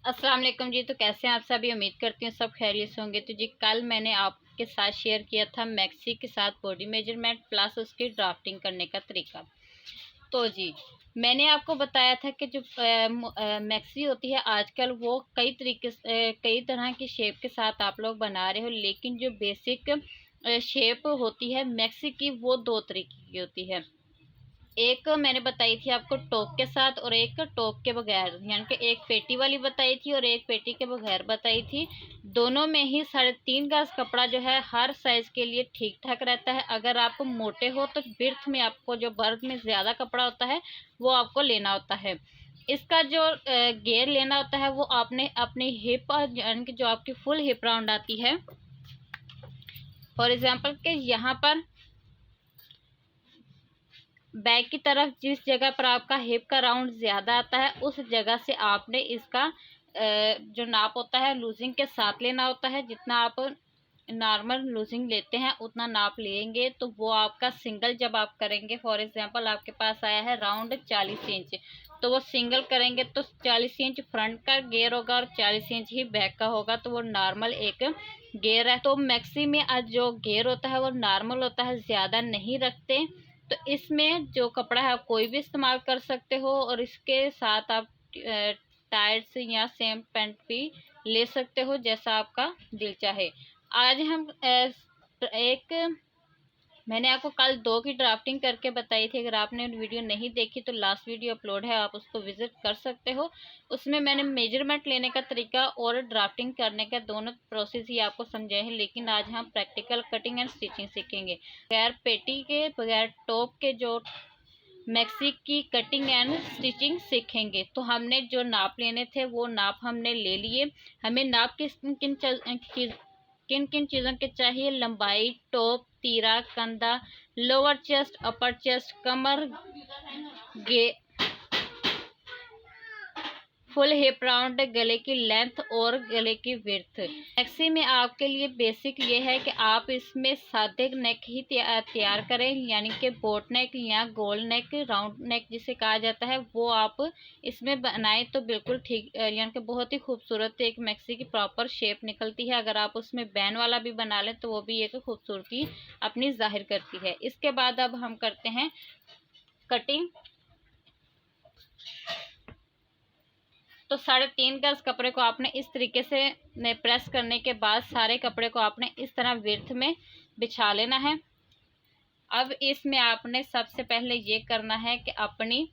अस्सलाम वालेकुम जी। तो कैसे हैं आप सभी? उम्मीद करती हूँ सब खैरियत से होंगे। तो जी कल मैंने आपके साथ शेयर किया था मैक्सी के साथ बॉडी मेजरमेंट प्लस उसकी ड्राफ्टिंग करने का तरीका। तो जी मैंने आपको बताया था कि जो मैक्सी होती है आजकल वो कई तरीके से कई तरह की शेप के साथ आप लोग बना रहे हो, लेकिन जो बेसिक शेप होती है मैक्सी की वो दो तरीके की होती है। एक मैंने बताई थी आपको टोप के साथ और एक टोप के बगैर, यानी कि एक पेटी वाली बताई थी और एक पेटी के बगैर बताई थी। दोनों में ही 3.5 गज कपड़ा जो है हर साइज के लिए ठीक ठाक रहता है। अगर आप मोटे हो तो बिर्थ में आपको जो बर्थ में ज़्यादा कपड़ा होता है वो आपको लेना होता है। इसका जो घेर लेना होता है वो आपने अपनी हिप, यानी कि जो आपकी फुल हिप राउंड आती है, फॉर एग्जाम्पल के यहाँ पर बैक की तरफ जिस जगह पर आपका हिप का राउंड ज़्यादा आता है उस जगह से आपने इसका जो नाप होता है लूजिंग के साथ लेना होता है। जितना आप नॉर्मल लूजिंग लेते हैं उतना नाप लेंगे तो वो आपका सिंगल जब आप करेंगे, फॉर एग्जांपल आपके पास आया है राउंड 40 इंच, तो वो सिंगल करेंगे तो 40 इंच फ्रंट का गेयर होगा और 40 इंच ही बैक का होगा, तो वो नॉर्मल एक गेयर है। तो मैक्सी में आज जो गेयर होता है वो नॉर्मल होता है, ज़्यादा नहीं रखते। तो इसमें जो कपड़ा है आप कोई भी इस्तेमाल कर सकते हो और इसके साथ आप टाइट्स या सेम पैंट भी ले सकते हो जैसा आपका दिल चाहे। आज हम एक मैंने आपको कल 2 की ड्राफ्टिंग करके बताई थी। अगर आपने वीडियो नहीं देखी तो लास्ट वीडियो अपलोड है, आप उसको विजिट कर सकते हो। उसमें मैंने मेजरमेंट लेने का तरीका और ड्राफ्टिंग करने का दोनों प्रोसेस ही आपको समझाए हैं, लेकिन आज हम प्रैक्टिकल कटिंग एंड स्टिचिंग सीखेंगे। बगैर पेटी के बगैर टॉप के जो मैक्सी की कटिंग एंड स्टिचिंग सीखेंगे। तो हमने जो नाप लेने थे वो नाप हमने ले लिए। हमें नाप किन किन चीज़ों के चाहिए? लंबाई, टॉप, तीरा, कंधा, लोअर चेस्ट, अपर चेस्ट, कमर, गे फुल हिप राउंड, गले की लेंथ और गले की विड्थ। मैक्सी में आपके लिए बेसिक ये है कि आप इसमें सादे नेक ही तैयार करें, यानी कि बोट नेक या गोल नेक, राउंड नेक जिसे कहा जाता है, वो आप इसमें बनाएं तो बिल्कुल ठीक, यानी कि बहुत ही खूबसूरत एक मैक्सी की प्रॉपर शेप निकलती है। अगर आप उसमें बैन वाला भी बना लें तो वो भी एक खूबसूरती अपनी जाहिर करती है। इसके बाद अब हम करते हैं कटिंग। तो 3.5 गज कपड़े को आपने इस तरीके से प्रेस करने के बाद सारे कपड़े को आपने इस तरह विड्थ में बिछा लेना है। अब इसमें आपने सबसे पहले ये करना है कि अपनी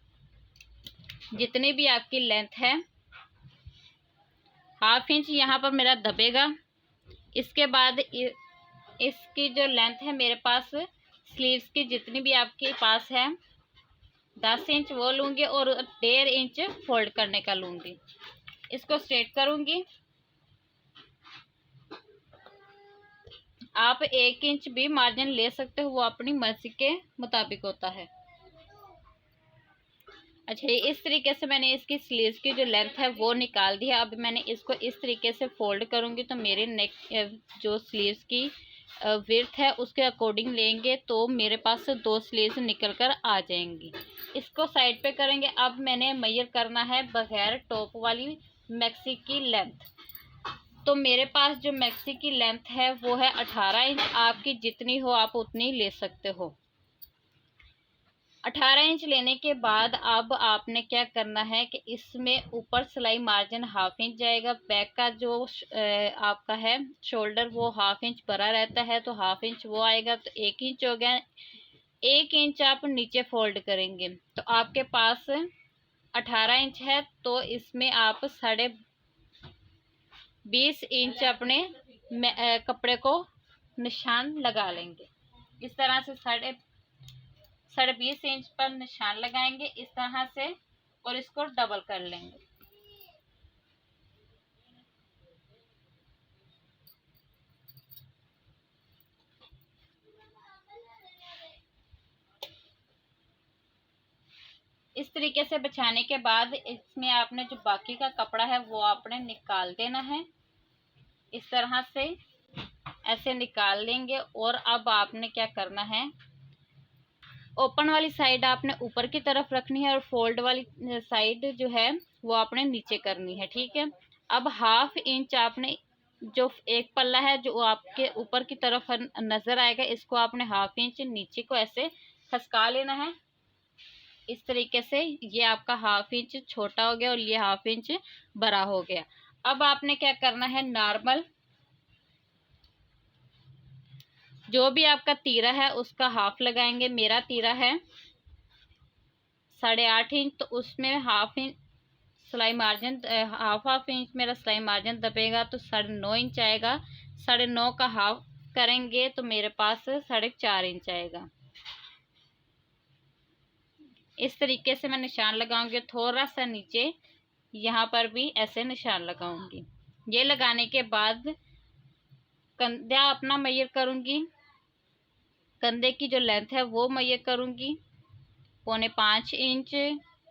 जितनी भी आपकी लेंथ है, 1/2 इंच यहाँ पर मेरा दबेगा। इसके बाद इसकी जो लेंथ है मेरे पास स्लीव्स की जितनी भी आपके पास है 10 इंच वो लूँगी और 1.5 इंच फोल्ड करने का लूँगी। इसको स्ट्रेट करूँगी। आप 1 इंच भी मार्जिन ले सकते हो, वो अपनी मर्जी के मुताबिक होता है। अच्छा, इस तरीके से मैंने इसकी स्लीव्स की जो लेंथ है वो निकाल दी है। अब मैंने इसको इस तरीके से फोल्ड करूँगी तो मेरे नेक जो स्लीव्स की विड्थ है उसके अकॉर्डिंग लेंगे तो मेरे पास से 2 स्लीव्स निकल कर आ जाएंगी। इसको साइड पे करेंगे। अब मैंने मेजर करना है बगैर टॉप वाली मैक्सी की लेंथ। तो मेरे पास जो मैक्सी की लेंथ है वो है 18 इंच। आपकी जितनी हो आप उतनी ले सकते हो। 18 इंच लेने के बाद अब आपने क्या करना है कि इसमें ऊपर सिलाई मार्जिन 1/2 इंच जाएगा। बैक का जो आपका है शोल्डर वो 1/2 इंच बड़ा रहता है, तो 1/2 इंच वो आएगा, तो 1 इंच हो गया। 1 इंच आप नीचे फोल्ड करेंगे तो आपके पास 18 इंच है, तो इसमें आप 20 इंच अपने कपड़े को निशान लगा लेंगे। इस तरह से 20 इंच पर निशान लगाएंगे इस तरह से और इसको डबल कर लेंगे। इस तरीके से बिछाने के बाद इसमें आपने जो बाकी का कपड़ा है वो आपने निकाल देना है। इस तरह से ऐसे निकाल लेंगे। और अब आपने क्या करना है, ओपन वाली साइड आपने ऊपर की तरफ रखनी है और फोल्ड वाली साइड जो है वो आपने नीचे करनी है। ठीक है, अब हाफ इंच आपने जो एक पल्ला है जो आपके ऊपर की तरफ नजर आएगा, इसको आपने हाफ इंच नीचे को ऐसे खसका लेना है। इस तरीके से ये आपका हाफ इंच छोटा हो गया और ये हाफ इंच बड़ा हो गया। अब आपने क्या करना है, नॉर्मल जो भी आपका तीरा है उसका हाफ लगाएंगे। मेरा तीरा है 8.5 इंच, तो उसमें हाफ इंच सिलाई मार्जिन, हाफ इंच मेरा सिलाई मार्जिन दबेगा तो 9.5 इंच आएगा। 9.5 का हाफ करेंगे तो मेरे पास 4.5 इंच आएगा। इस तरीके से मैं निशान लगाऊंगी। थोड़ा सा नीचे यहाँ पर भी ऐसे निशान लगाऊंगी। ये लगाने के बाद कंधा अपना मेजर करूंगी, कंधे की जो लेंथ है वो मेजर करूंगी 5.25 इंच,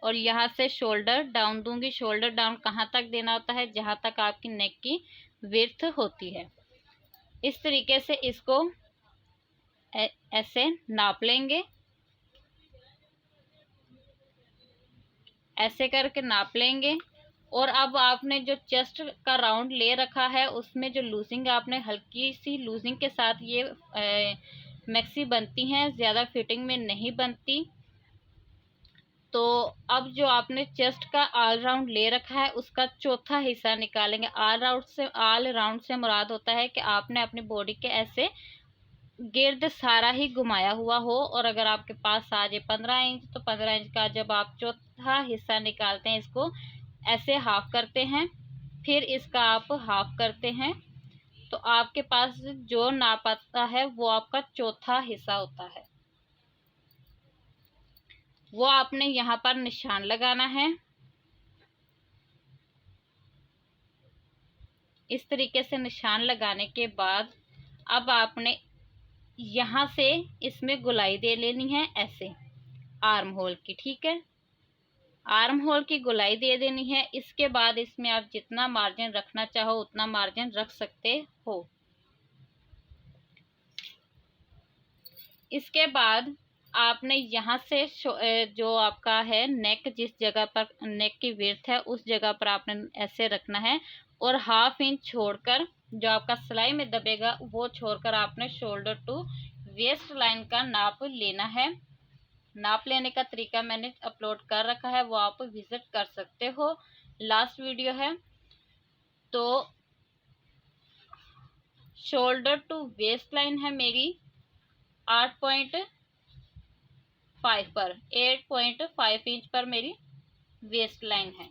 और यहाँ से शोल्डर डाउन दूंगी। शोल्डर डाउन कहाँ तक देना होता है, जहाँ तक आपकी नेक की विड्थ होती है। इस तरीके से इसको ऐसे नाप लेंगे, ऐसे करके नाप लेंगे। और अब आपने जो चेस्ट का राउंड ले रखा है उसमें जो लूजिंग आपने हल्की सी लूजिंग के साथ ये मैक्सी बनती हैं, ज़्यादा फिटिंग में नहीं बनती। तो अब जो आपने चेस्ट का ऑल राउंड ले रखा है उसका चौथा हिस्सा निकालेंगे। ऑल राउंड से मुराद होता है कि आपने अपनी बॉडी के ऐसे गिर्द सारा ही घुमाया हुआ हो। और अगर आपके पास आ जाए 15 इंच तो 15 इंच का जब आप चौथा हिस्सा निकालते हैं इसको ऐसे हाफ करते हैं, फिर इसका आप हाफ करते हैं, तो आपके पास जो नाप आता है वो आपका चौथा हिस्सा होता है। वो आपने यहाँ पर निशान लगाना है। इस तरीके से निशान लगाने के बाद अब आपने यहाँ से इसमें गोलाई दे लेनी है ऐसे आर्म होल की, ठीक है। आर्म होल की गोलाई दे देनी है। इसके बाद इसमें आप जितना मार्जिन रखना चाहो उतना मार्जिन रख सकते हो। इसके बाद आपने यहाँ से जो आपका है नेक, जिस जगह पर नेक की विड्थ है उस जगह पर आपने ऐसे रखना है, और हाफ इंच छोड़कर जो आपका सिलाई में दबेगा वो छोड़कर आपने शोल्डर टू वेस्ट लाइन का नाप लेना है। नाप लेने का तरीका मैंने अपलोड कर रखा है, वो आप विजिट कर सकते हो, लास्ट वीडियो है। तो शोल्डर टू वेस्ट लाइन है मेरी 8.5 पर, 8.5 इंच पर मेरी वेस्ट लाइन है।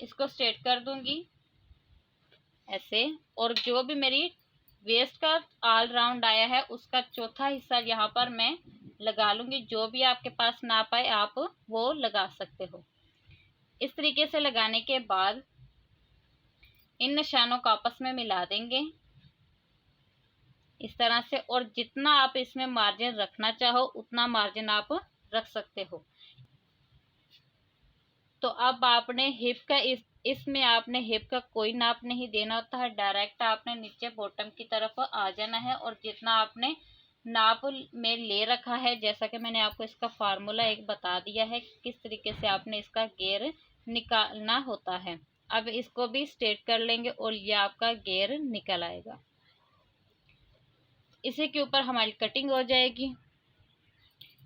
इसको स्ट्रेट कर दूंगी ऐसे, और जो भी मेरी वेस्ट का ऑल राउंड आया है उसका चौथा हिस्सा यहाँ पर मैं लगा लूंगी। जो भी आपके पास नाप आए आप वो लगा सकते हो। इस तरीके से लगाने के बाद इन निशानों को आपस में मिला देंगे इस तरह से, और जितना आप इसमें मार्जिन रखना चाहो उतना मार्जिन आप रख सकते हो। तो अब आपने हिप का इसमें आपने हिप का कोई नाप नहीं देना होता है, डायरेक्ट आपने नीचे बॉटम की तरफ आ जाना है, और जितना आपने नाप में ले रखा है, जैसा कि मैंने आपको इसका फार्मूला एक बता दिया है किस तरीके से आपने इसका घेर निकालना होता है। अब इसको भी स्ट्रेट कर लेंगे और ये आपका घेर निकल आएगा। इसी के ऊपर हमारी कटिंग हो जाएगी।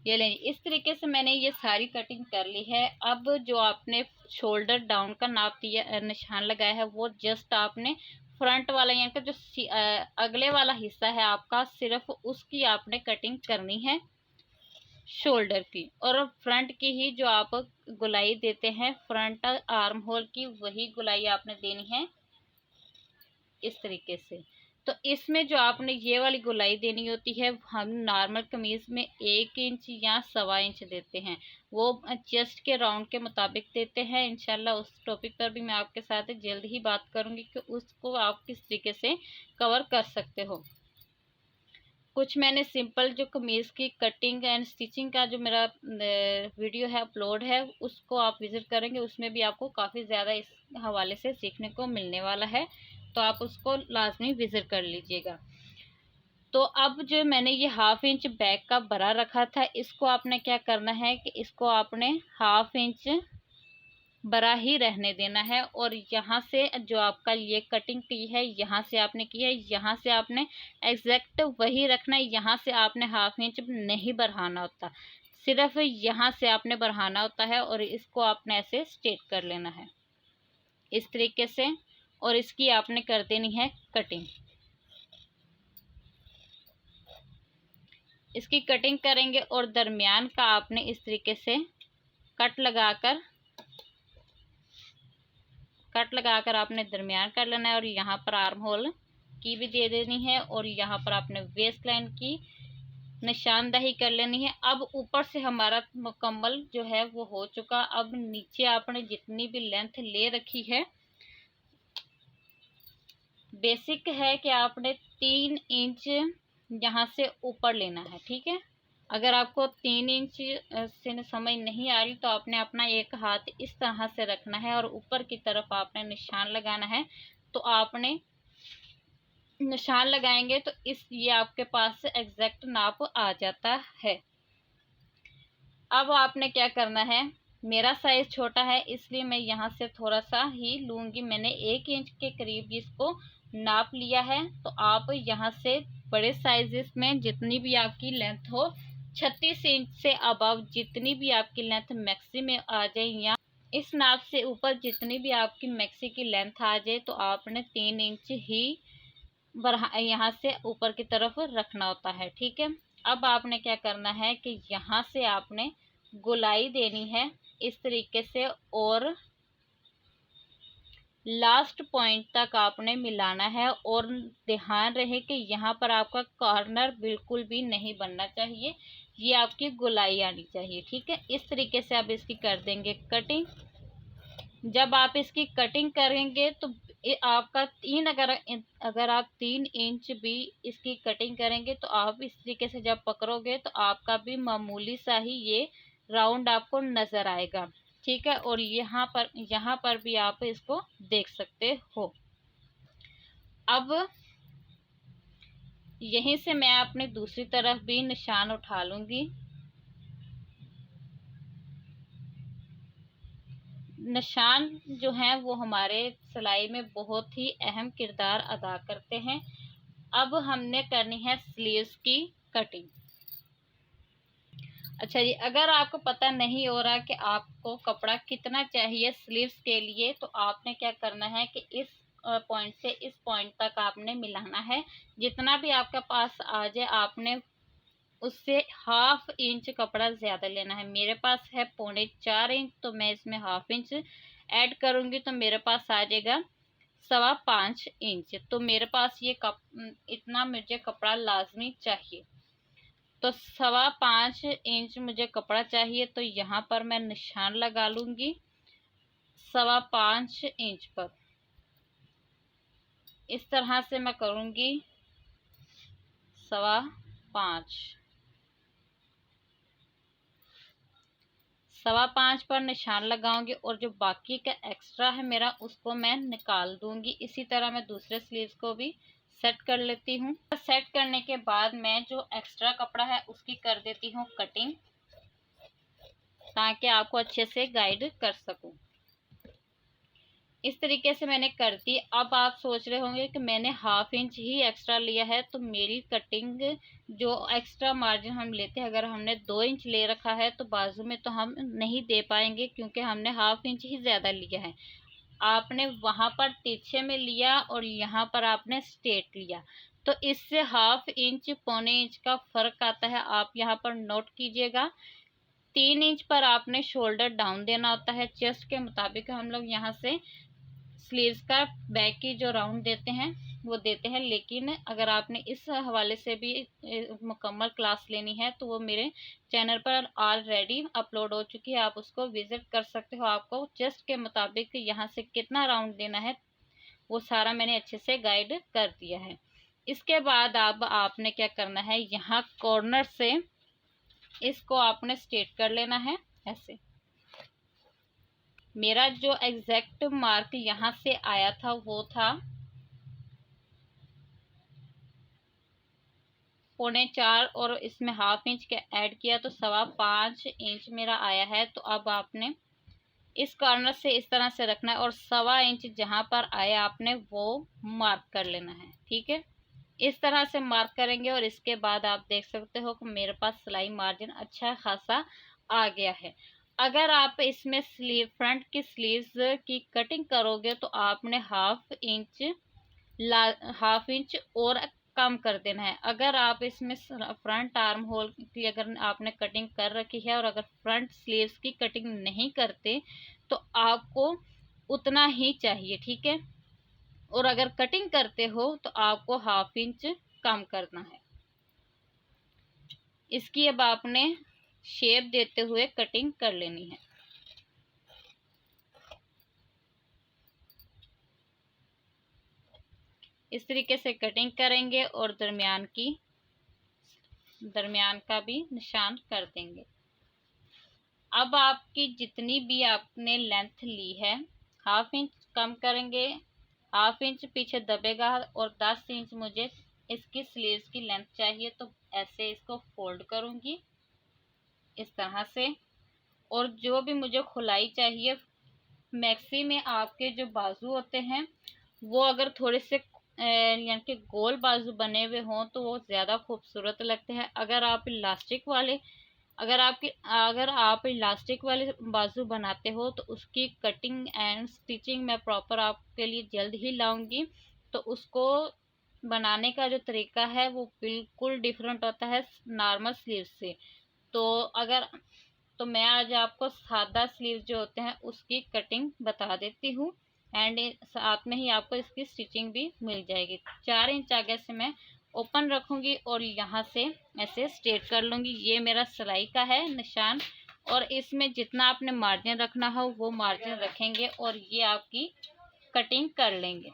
ये लेंगे। इस तरीके से मैंने ये सारी कटिंग कर ली है। अब जो आपने शोल्डर डाउन का नाप दिया, निशान लगाया है, वो जस्ट आपने फ्रंट वाला यानी कि जो अगले वाला हिस्सा है आपका, सिर्फ उसकी आपने कटिंग करनी है शोल्डर की, और फ्रंट की ही जो आप गुलाई देते हैं फ्रंट आर्म होल की, वही गुलाई आपने देनी है इस तरीके से। तो इसमें जो आपने ये वाली गोलाई देनी होती है, हम नॉर्मल कमीज में 1 इंच या 1.25 इंच देते हैं, वो चेस्ट के राउंड के मुताबिक देते हैं। इंशाल्लाह उस टॉपिक पर भी मैं आपके साथ जल्द ही बात करूंगी कि उसको आप किस तरीके से कवर कर सकते हो। कुछ मैंने सिंपल जो कमीज की कटिंग एंड स्टिचिंग का जो मेरा वीडियो है अपलोड है, उसको आप विजिट करेंगे, उसमें भी आपको काफ़ी ज़्यादा इस हवाले से सीखने को मिलने वाला है, तो आप उसको लाजमी विजिट कर लीजिएगा। तो अब जो मैंने ये हाफ इंच बैक का भरा रखा था, इसको आपने क्या करना है कि इसको आपने हाफ इंच बड़ा ही रहने देना है। और यहाँ से जो आपका ये कटिंग की है, यहाँ से आपने की है, यहाँ से आपने एग्जैक्ट वही रखना है। यहाँ से आपने हाफ इंच नहीं बढ़ाना होता, सिर्फ यहाँ से आपने बढ़ाना होता है। और इसको आपने ऐसे स्ट्रेट कर लेना है इस तरीके से, और इसकी आपने कर देनी है कटिंग। इसकी कटिंग करेंगे और दरमियान का आपने इस तरीके से कट लगाकर आपने दरमियान कर लेना है। और यहाँ पर आर्म होल की भी दे देनी है, और यहाँ पर आपने वेस्ट लाइन की निशानदाही कर लेनी है। अब ऊपर से हमारा मुकम्मल जो है वो हो चुका। अब नीचे आपने जितनी भी लेंथ ले रखी है, बेसिक है कि आपने 3 इंच यहाँ से ऊपर लेना है, ठीक है। अगर आपको 3 इंच से समझ नहीं आ रही तो आपने अपना एक हाथ इस तरह से रखना है और ऊपर की तरफ आपने निशान लगाना है। तो आपने निशान लगाएंगे तो ये आपके पास एग्जैक्ट नाप आ जाता है। अब आपने क्या करना है, मेरा साइज छोटा है इसलिए मैं यहाँ से थोड़ा सा ही लूँगी। मैंने 1 इंच के करीब इसको नाप लिया है। तो आप यहाँ से बड़े साइजेस में जितनी भी आपकी लेंथ हो, 36 इंच से अबव जितनी भी आपकी लेंथ मैक्सी में आ जाए, या इस नाप से ऊपर जितनी भी आपकी मैक्सी की लेंथ आ जाए, तो आपने 3 इंच ही यहाँ से ऊपर की तरफ रखना होता है, ठीक है। अब आपने क्या करना है कि यहाँ से आपने गोलाई देनी है इस तरीके से, और लास्ट पॉइंट तक आपने मिलाना है। और ध्यान रहे कि यहाँ पर आपका कॉर्नर बिल्कुल भी नहीं बनना चाहिए, ये आपकी गोलाई आनी चाहिए, ठीक है। इस तरीके से आप इसकी कर देंगे कटिंग। जब आप इसकी कटिंग करेंगे तो आपका अगर आप 3 इंच भी इसकी कटिंग करेंगे तो आप इस तरीके से जब पकड़ोगे तो आपका भी मामूली सा ही ये राउंड आपको नजर आएगा, ठीक है। और यहाँ पर भी आप इसको देख सकते हो। अब यहीं से मैं अपने दूसरी तरफ भी निशान उठा लूंगी। निशान जो हैं वो हमारे सिलाई में बहुत ही अहम किरदार अदा करते हैं। अब हमने करनी है स्लीव्स की कटिंग। अच्छा जी, अगर आपको पता नहीं हो रहा कि आपको कपड़ा कितना चाहिए स्लीव्स के लिए, तो आपने क्या करना है कि इस पॉइंट से इस पॉइंट तक आपने मिलाना है। जितना भी आपके पास आ जाए आपने उससे हाफ इंच कपड़ा ज्यादा लेना है। मेरे पास है 4.25 इंच, तो मैं इसमें हाफ इंच ऐड करूंगी तो मेरे पास आ जाएगा 5.25 इंच। तो मेरे पास ये इतना मुझे कपड़ा लाजमी चाहिए। तो 5.25 इंच मुझे कपड़ा चाहिए, तो यहाँ पर मैं निशान लगा लूंगी 5.25 इंच पर। इस तरह से मैं करूंगी 5.25 पर निशान लगाऊंगी, और जो बाकी का एक्स्ट्रा है मेरा उसको मैं निकाल दूंगी। इसी तरह मैं दूसरे स्लीव्स को भी सेट कर लेती हूँ। सेट करने के बाद मैं जो एक्स्ट्रा कपड़ा है उसकी कर देती हूँ कटिंग, ताकि आपको अच्छे से गाइड कर सकूं। इस तरीके से मैंने कर दी। अब आप सोच रहे होंगे कि मैंने हाफ इंच ही एक्स्ट्रा लिया है, तो मेरी कटिंग जो एक्स्ट्रा मार्जिन हम लेते हैं, अगर हमने 2 इंच ले रखा है तो बाजू में तो हम नहीं दे पाएंगे, क्योंकि हमने हाफ इंच ही ज्यादा लिया है। आपने वहां पर तिरछे में लिया और यहाँ पर आपने स्ट्रेट लिया, तो इससे हाफ इंच 1.25 इंच का फर्क आता है। आप यहाँ पर नोट कीजिएगा। 3 इंच पर आपने शोल्डर डाउन देना होता है। चेस्ट के मुताबिक हम लोग यहाँ से स्लीव्स का बैक की जो राउंड देते हैं वो देते हैं। लेकिन अगर आपने इस हवाले से भी मुकम्मल क्लास लेनी है तो वो मेरे चैनल पर ऑलरेडी अपलोड हो चुकी है, आप उसको विजिट कर सकते हो। आपको चेस्ट के मुताबिक यहाँ से कितना राउंड देना है वो सारा मैंने अच्छे से गाइड कर दिया है। इसके बाद अब आपने क्या करना है, यहाँ कॉर्नर से इसको आपने स्ट्रेट कर लेना है ऐसे। मेरा जो एग्जैक्ट मार्क यहाँ से आया था वो था 4.25, और इसमें हाफ इंच का ऐड किया तो 5.25 इंच मेरा आया है। तो अब आपने इस कॉर्नर से इस तरह से रखना है और 1.25 इंच जहाँ पर आए आपने वो मार्क कर लेना है। ठीक है, इस तरह से मार्क करेंगे और इसके बाद आप देख सकते हो कि मेरे पास सिलाई मार्जिन अच्छा खासा आ गया है। अगर आप इसमें फ्रंट की स्लीव्स की कटिंग करोगे तो आपने हाफ इंच और कम कर देना है। अगर आप इसमें फ्रंट आर्म होल की अगर आपने कटिंग कर रखी है और अगर फ्रंट स्लीव्स की कटिंग नहीं करते तो आपको उतना ही चाहिए। ठीक है, और अगर कटिंग करते हो तो आपको हाफ इंच कम करना है। इसकी अब आपने शेप देते हुए कटिंग कर लेनी है। इस तरीके से कटिंग करेंगे और दरमियान का भी निशान कर देंगे। अब आपकी जितनी भी आपने लेंथ ली है हाफ इंच कम करेंगे, हाफ इंच पीछे दबेगा और 10 इंच मुझे इसकी स्लीव्स की लेंथ चाहिए। तो ऐसे इसको फोल्ड करूंगी इस तरह से, और जो भी मुझे खुलाई चाहिए, मैक्सी में आपके जो बाजू होते हैं वो अगर थोड़े से यानी कि गोल बाजू बने हुए हों तो वो ज़्यादा खूबसूरत लगते हैं। अगर आप इलास्टिक वाले बाजू बनाते हो तो उसकी कटिंग एंड स्टिचिंग मैं प्रॉपर आपके लिए जल्द ही लाऊंगी। तो उसको बनाने का जो तरीका है वो बिल्कुल डिफरेंट होता है नॉर्मल स्लीव से। तो अगर तो मैं आज आपको सादा स्लीव जो होते हैं उसकी कटिंग बता देती हूँ एंड साथ में ही आपको इसकी स्टिचिंग भी मिल जाएगी। 4 इंच आगे से मैं ओपन रखूंगी और यहाँ से ऐसे स्ट्रेट कर लूंगी। ये मेरा सिलाई का है निशान, और इसमें जितना आपने मार्जिन रखना हो वो मार्जिन रखेंगे और ये आपकी कटिंग कर लेंगे।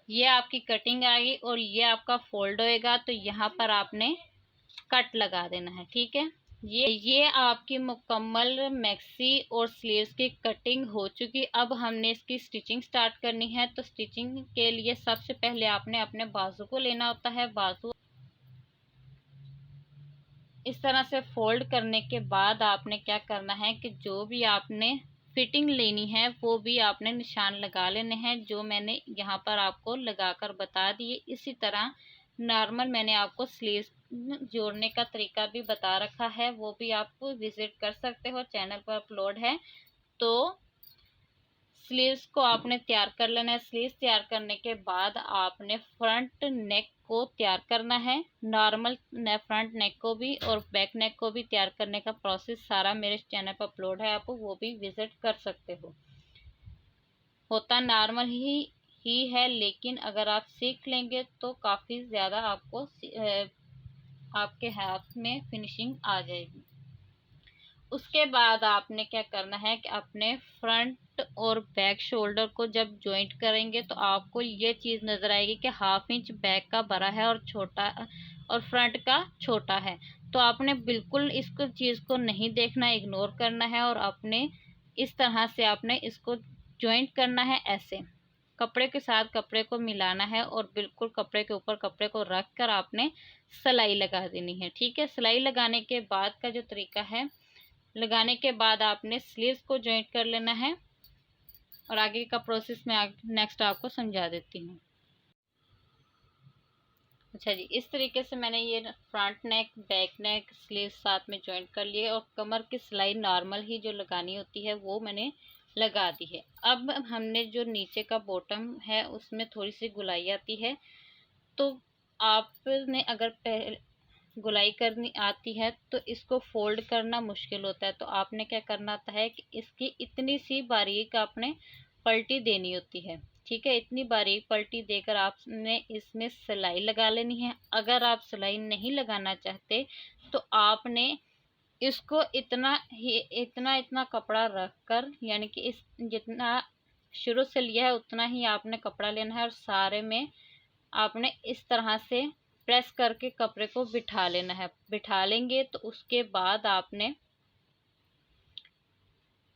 ये आपकी कटिंग आएगी और ये आपका फोल्ड होएगा तो यहाँ पर आपने कट लगा देना है। ठीक है, ये आपकी मुकम्मल मैक्सी और स्लीव्स की कटिंग हो चुकी। अब हमने इसकी स्टिचिंग स्टार्ट करनी है। तो स्टिचिंग के लिए सबसे पहले आपने अपने बाजू को लेना होता है। बाजू इस तरह से फोल्ड करने के बाद आपने क्या करना है कि जो भी आपने फिटिंग लेनी है वो भी आपने निशान लगा लेने हैं, जो मैंने यहाँ पर आपको लगाकर बता दिए। इसी तरह नॉर्मल मैंने आपको स्लीव्स जोड़ने का तरीका भी बता रखा है, वो भी आप विजिट कर सकते हो, चैनल पर अपलोड है। तो स्लीव्स को आपने तैयार कर लेना है। स्लीव्स तैयार करने के बाद आपने फ्रंट नेक को तैयार करना है, नॉर्मल फ्रंट नेक को भी और बैक नेक को भी तैयार करने का प्रोसेस सारा मेरे चैनल पर अपलोड है, आप वो भी विजिट कर सकते हो। होता नॉर्मल ही है, लेकिन अगर आप सीख लेंगे तो काफ़ी ज़्यादा आपको आपके हाथ में फिनिशिंग आ जाएगी। उसके बाद आपने क्या करना है कि अपने फ्रंट और बैक शोल्डर को जब जॉइंट करेंगे तो आपको ये चीज़ नज़र आएगी कि हाफ इंच बैक का बड़ा है और छोटा और फ्रंट का छोटा है। तो आपने बिल्कुल इसको चीज़ को नहीं देखना, इग्नोर करना है और अपने इस तरह से आपने इसको जॉइंट करना है। ऐसे कपड़े के साथ कपड़े को मिलाना है और बिल्कुल कपड़े के ऊपर कपड़े को रख कर आपने सिलाई लगा देनी है। ठीक है, सिलाई लगाने के बाद का जो तरीका है, लगाने के बाद आपने स्लीव्स को जॉइंट कर लेना है और आगे का प्रोसेस मैं नेक्स्ट आपको समझा देती हूँ। अच्छा जी, इस तरीके से मैंने ये फ्रंट नेक बैक नेक स्लीव्स साथ में जॉइंट कर लिए और कमर की सिलाई नॉर्मल ही जो लगानी होती है वो मैंने लगा दी है। अब हमने जो नीचे का बॉटम है उसमें थोड़ी सी गुलाई आती है, तो आपने अगर गुलाई करनी आती है तो इसको फोल्ड करना मुश्किल होता है। तो आपने क्या करना होता है कि इसकी इतनी सी बारीक आपने पलटी देनी होती है। ठीक है, इतनी बारीक पलटी देकर आपने इसमें सिलाई लगा लेनी है। अगर आप सिलाई नहीं लगाना चाहते तो आपने इसको इतना कपड़ा रख कर, यानी कि इस जितना शुरू से लिया है उतना ही आपने कपड़ा लेना है और सारे में आपने इस तरह से प्रेस करके कपड़े को बिठा लेना है। बिठा लेंगे तो उसके बाद आपने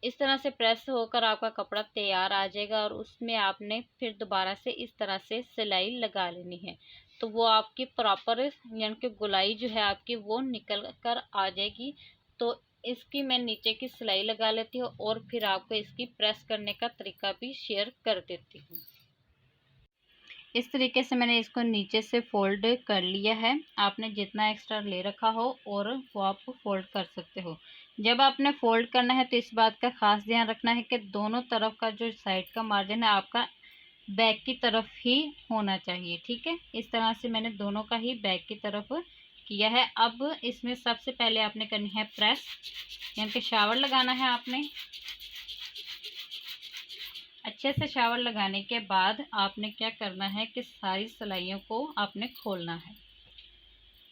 इस तरह से प्रेस होकर आपका कपड़ा तैयार आ जाएगा और उसमें आपने फिर दोबारा से इस तरह से सिलाई लगा लेनी है। तो वो आपकी प्रॉपर यानी कि गुलाई जो है आपकी वो निकल कर आ जाएगी। तो इसकी मैं नीचे की सिलाई लगा लेती हूँ और फिर आपको इसकी प्रेस करने का तरीका भी शेयर कर देती हूँ। इस तरीके से मैंने इसको नीचे से फोल्ड कर लिया है। आपने जितना एक्स्ट्रा ले रखा हो और वो आप फोल्ड कर सकते हो। जब आपने फोल्ड करना है तो इस बात का खास ध्यान रखना है कि दोनों तरफ का जो साइड का मार्जिन है आपका बैक की तरफ ही होना चाहिए। ठीक है, इस तरह से मैंने दोनों का ही बैक की तरफ किया है। अब इसमें सबसे पहले आपने करनी है प्रेस, यानी कि शावर लगाना है आपने। अच्छे से शावर लगाने के बाद आपने क्या करना है कि सारी सिलाइयों को आपने खोलना है।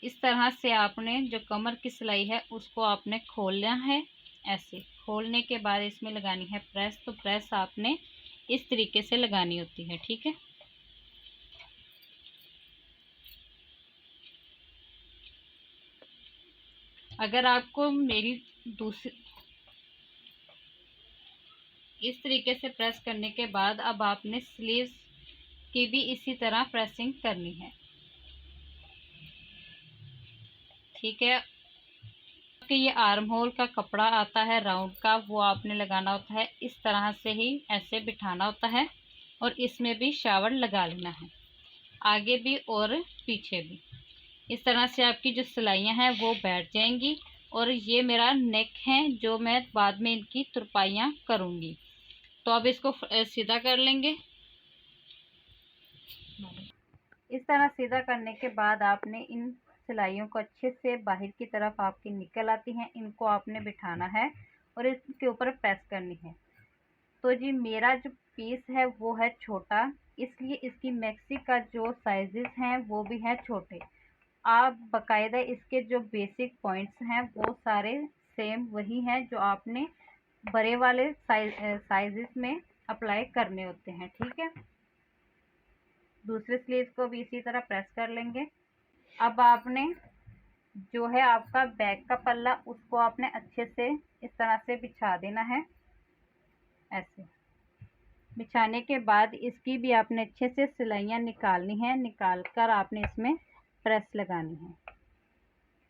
इस तरह से आपने जो कमर की सिलाई है उसको आपने खोलना है। ऐसे खोलने के बाद इसमें लगानी है प्रेस। तो प्रेस आपने इस तरीके से लगानी होती है। ठीक है, अगर आपको मेरी दूसरी इस तरीके से प्रेस करने के बाद अब आपने स्लीव्स की भी इसी तरह प्रेसिंग करनी है। ठीक है, कि ये आर्म होल का कपड़ा आता है राउंड का, वो आपने लगाना होता है इस तरह से ही, ऐसे बिठाना होता है और इसमें भी शावर लगा लेना है, आगे भी और पीछे भी। इस तरह से आपकी जो सिलाइयाँ हैं वो बैठ जाएंगी। और ये मेरा नेक है जो मैं बाद में इनकी तुरपाइयाँ करूँगी। तो अब इसको सीधा कर लेंगे। इस तरह सीधा करने के बाद आपने इन सिलाइयों को अच्छे से बाहर की तरफ आपकी निकल आती हैं, इनको आपने बिठाना है और इसके ऊपर प्रेस करनी है। तो जी मेरा जो पीस है वो है छोटा, इसलिए इसकी मैक्सी का जो साइजेस हैं वो भी हैं छोटे। आप बाकायदा इसके जो बेसिक पॉइंट्स हैं वो सारे सेम वही हैं जो आपने बड़े वाले साइजेस में अप्लाई करने होते हैं। ठीक है, दूसरे स्लीव को भी इसी तरह प्रेस कर लेंगे। अब आपने जो है आपका बैक का पल्ला उसको आपने अच्छे से इस तरह से बिछा देना है। ऐसे बिछाने के बाद इसकी भी आपने अच्छे से सिलाइयाँ निकालनी है, निकाल कर आपने इसमें प्रेस लगानी है।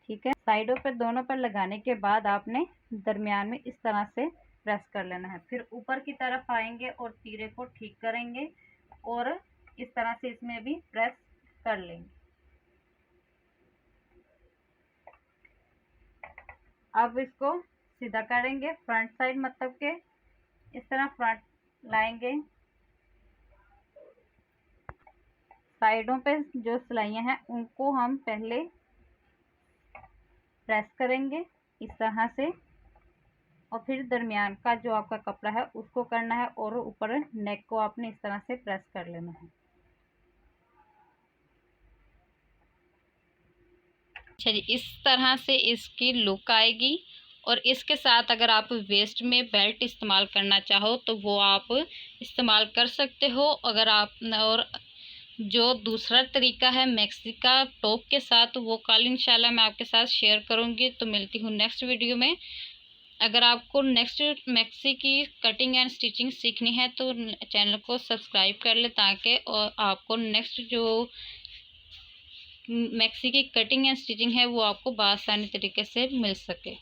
ठीक है, साइडों पर दोनों पर लगाने के बाद आपने दरमियान में इस तरह से प्रेस कर लेना है। फिर ऊपर की तरफ आएंगे और तीरे को ठीक करेंगे और इस तरह से इसमें भी प्रेस कर लेंगे। अब इसको सीधा करेंगे फ्रंट साइड, मतलब के इस तरह फ्रंट लाएंगे। साइडों पे जो सिलाइयाँ हैं उनको हम पहले प्रेस करेंगे इस तरह से और फिर दरमियान का जो आपका कपड़ा है उसको करना है और ऊपर नेक को आपने इस तरह से प्रेस कर लेना है। अच्छा जी, इस तरह से इसकी लुक आएगी। और इसके साथ अगर आप वेस्ट में बेल्ट इस्तेमाल करना चाहो तो वो आप इस्तेमाल कर सकते हो। अगर आप और जो दूसरा तरीका है मैक्सी का टॉप के साथ, वो कल इंशाल्लाह मैं आपके साथ शेयर करूँगी। तो मिलती हूँ नेक्स्ट वीडियो में। अगर आपको नेक्स्ट मैक्सी की कटिंग एंड स्टिचिंग सीखनी है तो चैनल को सब्सक्राइब कर ले, ताकि और आपको नेक्स्ट जो मैक्सी की कटिंग एंड स्टिचिंग है वो आपको बआसानी तरीके से मिल सके।